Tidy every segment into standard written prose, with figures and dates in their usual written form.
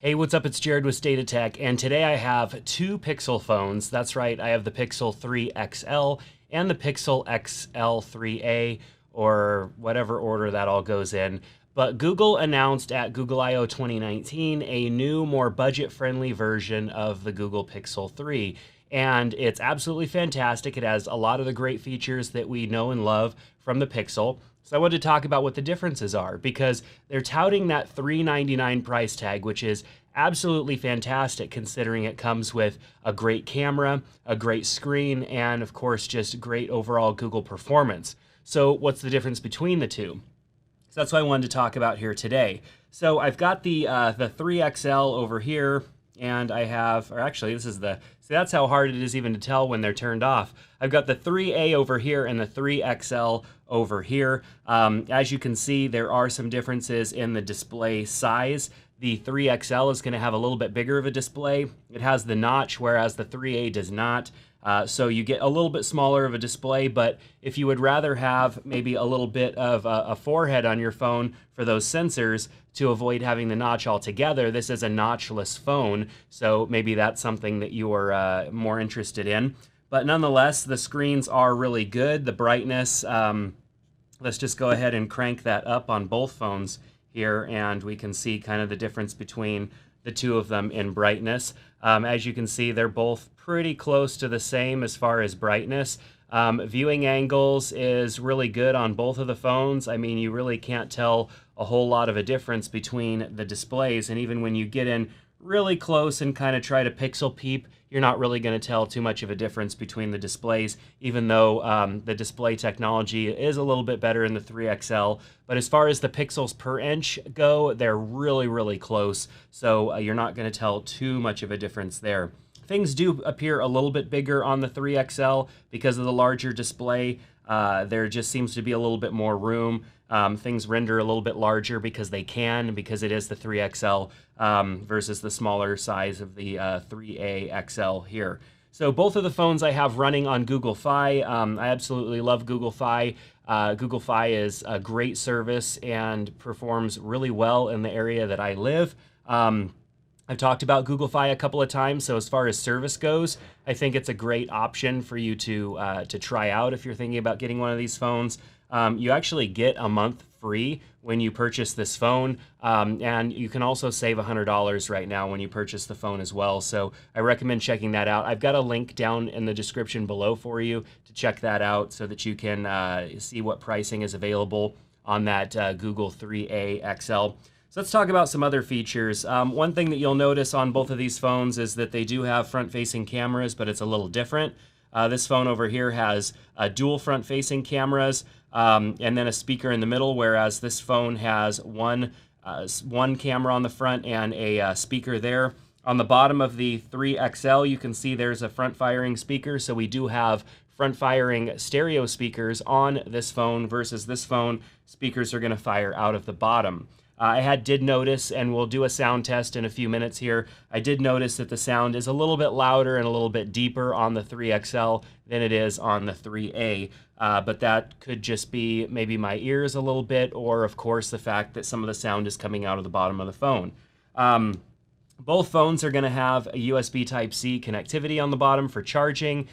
Hey, what's up? It's Jared with State of Tech, and today I have two Pixel phones. That's right, I have the Pixel 3 XL and the Pixel XL 3A, or whatever order that all goes in. But Google announced at Google I/O 2019 a new, more budget-friendly version of the Google Pixel 3. And it's absolutely fantastic. It has a lot of the great features that we know and love from the Pixel. So I wanted to talk about what the differences are because they're touting that $399 price tag, which is absolutely fantastic considering it comes with a great camera, a great screen, and of course just great overall Google performance. So what's the difference between the two? So that's what I wanted to talk about here today. So I've got the 3XL over here, and I have, or actually this is the, see that's how hard it is even to tell when they're turned off. I've got the 3A over here and the 3XL over here. As you can see, there are some differences in the display size. The 3XL is going to have a little bit bigger of a display. It has the notch, whereas the 3A does not. So you get a little bit smaller of a display, but if you would rather have maybe a little bit of a forehead on your phone for those sensors to avoid having the notch altogether, this is a notchless phone, so maybe that's something that you're more interested in. But nonetheless, the screens are really good. The brightness, let's just go ahead and crank that up on both phones here, and we can see kind of the difference between the two of them in brightness. As you can see, they're both pretty close to the same as far as brightness. Viewing angles is really good on both of the phones. I mean, you really can't tell a whole lot of a difference between the displays, and even when you get in really close and kind of try to pixel peep, you're not really going to tell too much of a difference between the displays, even though the display technology is a little bit better in the 3XL. But as far as the pixels per inch go, they're really, really close, so you're not going to tell too much of a difference there. Things do appear a little bit bigger on the 3XL because of the larger display. There just seems to be a little bit more room. Things render a little bit larger because they can, because it is the 3XL versus the smaller size of the 3A XL here. So both of the phones I have running on Google Fi. I absolutely love Google Fi. Google Fi is a great service and performs really well in the area that I live. I've talked about Google Fi a couple of times, so as far as service goes, I think it's a great option for you to try out if you're thinking about getting one of these phones. You actually get a month free when you purchase this phone, and you can also save $100 right now when you purchase the phone as well, so I recommend checking that out. I've got a link down in the description below for you to check that out so that you can see what pricing is available on that Google 3A XL. So let's talk about some other features. One thing that you'll notice on both of these phones is that they do have front-facing cameras, but it's a little different. This phone over here has dual front-facing cameras and then a speaker in the middle, whereas this phone has one camera on the front and a speaker there. On the bottom of the 3XL, you can see there's a front-firing speaker, so we do have front-firing stereo speakers on this phone versus this phone. Speakers are going to fire out of the bottom. I did notice, and we'll do a sound test in a few minutes here, I did notice that the sound is a little bit louder and a little bit deeper on the 3XL than it is on the 3A, but that could just be maybe my ears a little bit, or of course the fact that some of the sound is coming out of the bottom of the phone. Both phones are going to have a USB Type-C connectivity on the bottom for charging.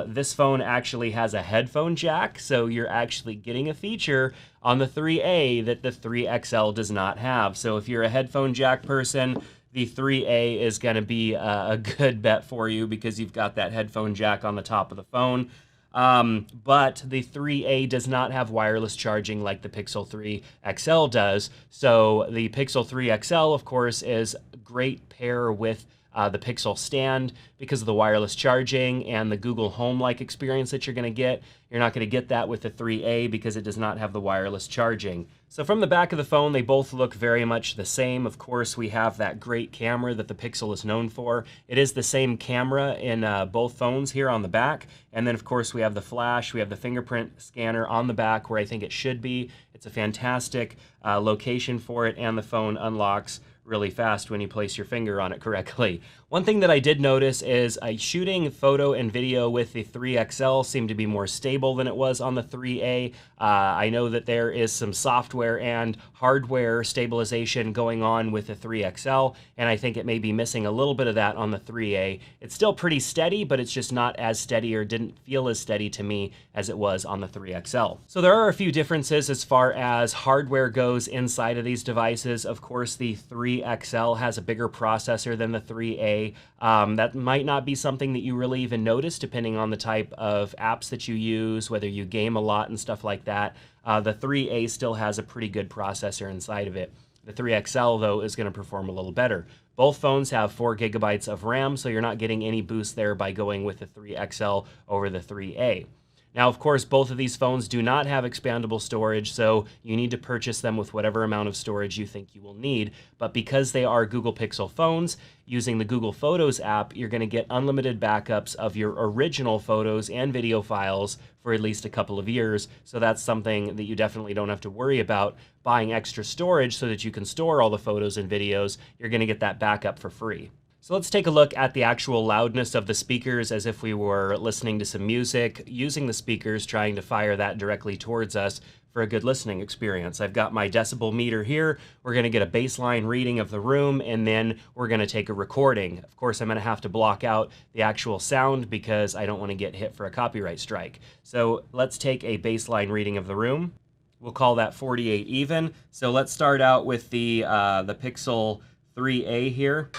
This phone actually has a headphone jack, so you're actually getting a feature on the 3A that the 3XL does not have. So if you're a headphone jack person, the 3A is going to be a good bet for you because you've got that headphone jack on the top of the phone. But the 3A does not have wireless charging like the Pixel 3 XL does. So the Pixel 3 XL, of course, is a great pair with the Pixel Stand because of the wireless charging and the Google Home-like experience that you're going to get. You're not going to get that with the 3A because it does not have the wireless charging. So from the back of the phone, they both look very much the same. Of course, we have that great camera that the Pixel is known for. It is the same camera in both phones here on the back. And then, of course, we have the flash. We have the fingerprint scanner on the back where I think it should be. It's a fantastic location for it, and the phone unlocks really fast when you place your finger on it correctly. One thing that I did notice is shooting photo and video with the 3XL seemed to be more stable than it was on the 3A. I know that there is some software and hardware stabilization going on with the 3XL, and I think it may be missing a little bit of that on the 3A. It's still pretty steady, but it's just not as steady, or didn't feel as steady to me as it was on the 3XL. So there are a few differences as far as hardware goes inside of these devices. Of course, the 3XL has a bigger processor than the 3A. That might not be something that you really even notice depending on the type of apps that you use, whether you game a lot and stuff like that. The 3A still has a pretty good processor inside of it. The 3XL, though, is going to perform a little better. Both phones have 4 gigabytes of RAM, so you're not getting any boost there by going with the 3XL over the 3A. Now, of course, both of these phones do not have expandable storage, so you need to purchase them with whatever amount of storage you think you will need. But because they are Google Pixel phones, using the Google Photos app, you're going to get unlimited backups of your original photos and video files for at least a couple of years. So that's something that you definitely don't have to worry about buying extra storage so that you can store all the photos and videos. You're going to get that backup for free. So let's take a look at the actual loudness of the speakers as if we were listening to some music, using the speakers, trying to fire that directly towards us for a good listening experience. I've got my decibel meter here. We're going to get a baseline reading of the room, and then we're going to take a recording. Of course, I'm going to have to block out the actual sound because I don't want to get hit for a copyright strike. So let's take a baseline reading of the room. We'll call that 48 even. So let's start out with the Pixel 3A here.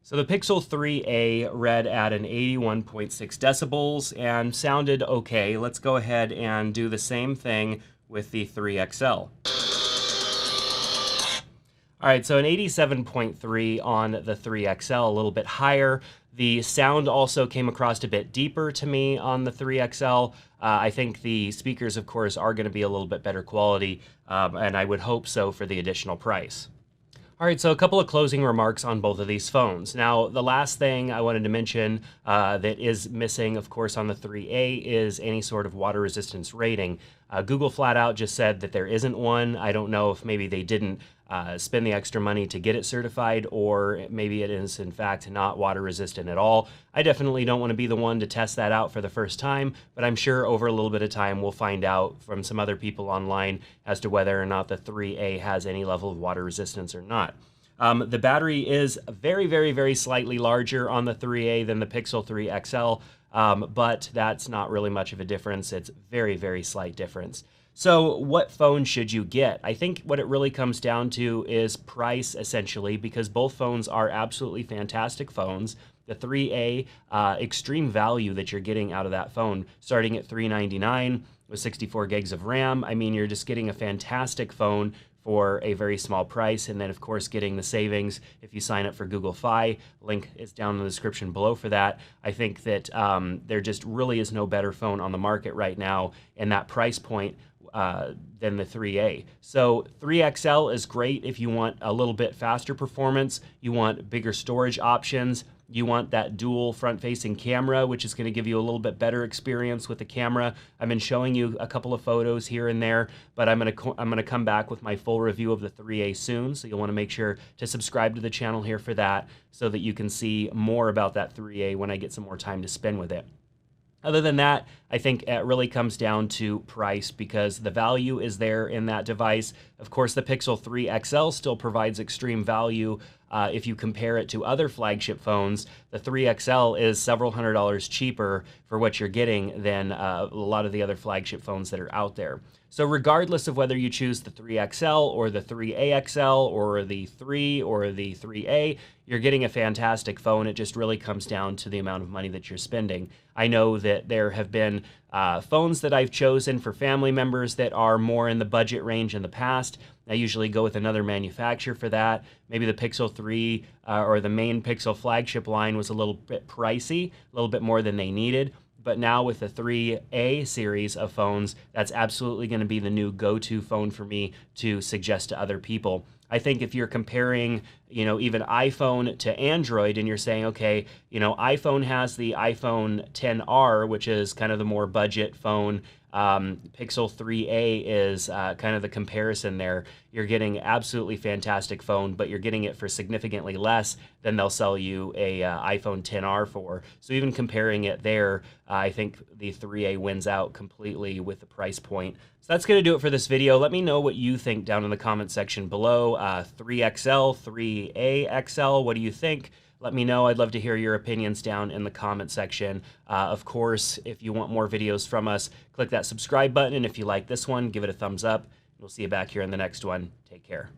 So the Pixel 3A read at an 81.6 decibels and sounded okay. Let's go ahead and do the same thing with the 3XL. All right, so an 87.3 on the 3XL, a little bit higher. The sound also came across a bit deeper to me on the 3XL. I think the speakers, of course, are going to be a little bit better quality, and I would hope so for the additional price. All right, so a couple of closing remarks on both of these phones. Now, the last thing I wanted to mention that is missing, of course, on the 3A is any sort of water resistance rating. Google flat out just said that there isn't one. I don't know if maybe they didn't spend the extra money to get it certified, or maybe it is in fact not water resistant at all. I definitely don't want to be the one to test that out for the first time, but I'm sure over a little bit of time we'll find out from some other people online as to whether or not the 3A has any level of water resistance or not. The battery is very, very, very slightly larger on the 3A than the Pixel 3 XL, but that's not really much of a difference. It's very, very slight difference. So what phone should you get? I think what it really comes down to is price, essentially, because both phones are absolutely fantastic phones. The 3A, extreme value that you're getting out of that phone, starting at $399 with 64 gigs of RAM. I mean, you're just getting a fantastic phone for a very small price, and then of course getting the savings if you sign up for Google Fi. Link is down in the description below for that. I think that there just really is no better phone on the market right now in that price point than the 3A. So 3XL is great if you want a little bit faster performance, you want bigger storage options, you want that dual front-facing camera, which is going to give you a little bit better experience with the camera. I've been showing you a couple of photos here and there, but I'm going to come back with my full review of the 3A soon, so you'll want to make sure to subscribe to the channel here for that so that you can see more about that 3A when I get some more time to spend with it. Other than that, I think it really comes down to price because the value is there in that device. Of course, the Pixel 3 XL still provides extreme value. If you compare it to other flagship phones, the 3 XL is several $100s cheaper for what you're getting than a lot of the other flagship phones that are out there. So regardless of whether you choose the 3XL or the 3AXL or the 3 or the 3A, you're getting a fantastic phone. It just really comes down to the amount of money that you're spending. I know that there have been phones that I've chosen for family members that are more in the budget range in the past. I usually go with another manufacturer for that. Maybe the Pixel 3 or the main Pixel flagship line was a little bit pricey, a little bit more than they needed. But now with the 3A series of phones, that's absolutely going to be the new go-to phone for me to suggest to other people. I think if you're comparing, even iPhone to Android and you're saying, okay, iPhone has the iPhone XR, which is kind of the more budget phone, Pixel 3a is kind of the comparison there. You're getting absolutely fantastic phone, but you're getting it for significantly less than they'll sell you a iPhone XR for. So even comparing it there, I think the 3a wins out completely with the price point. So that's going to do it for this video. Let me know what you think down in the comment section below. 3XL, 3A XL, what do you think? Let me know. I'd love to hear your opinions down in the comment section. Of course, if you want more videos from us, click that subscribe button. And if you like this one, give it a thumbs up. We'll see you back here in the next one. Take care.